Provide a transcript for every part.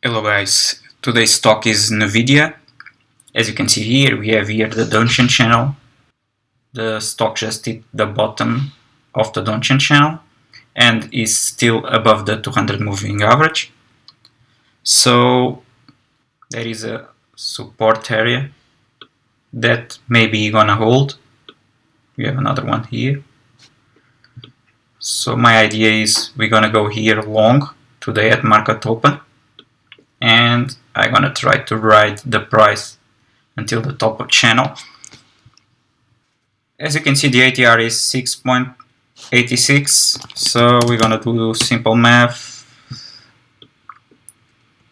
Hello guys, today's stock is NVIDIA. As you can see here, we have here the Donchian channel. The stock just hit the bottom of the Donchian channel and is still above the 200 moving average. So there is a support area that maybe gonna hold. We have another one here. So my idea is we're gonna go here long today at market open, and I'm gonna try to ride the price until the top of channel. As you can see, the ATR is 6.86, so we're gonna do simple math.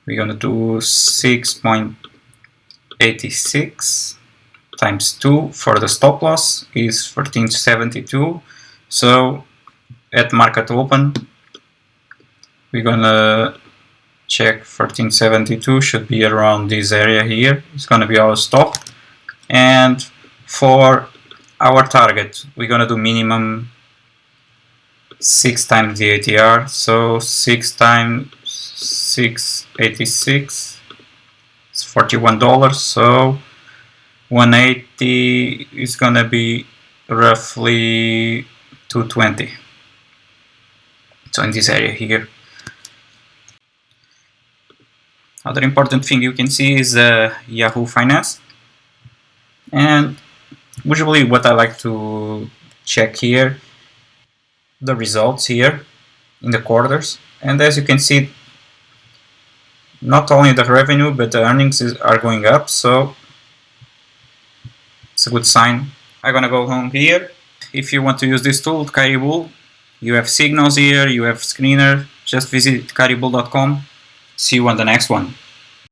We're gonna do 6.86 times 2 for the stop loss is 1372. So at market open, we're gonna check 1372 should be around this area here. It's gonna be our stop, and for our target we're gonna do minimum 6 times the ATR, so 6 times 686 is $41, so 180 is gonna be roughly 220. So in this area here. Other important thing you can see is Yahoo Finance, and usually what I like to check here, the results here in the quarters, and as you can see, not only the revenue but the earnings are going up, so it's a good sign. I'm gonna go home here. If you want to use this tool, Caribou, you have signals here, you have screener, just visit caribou.com. See you on the next one.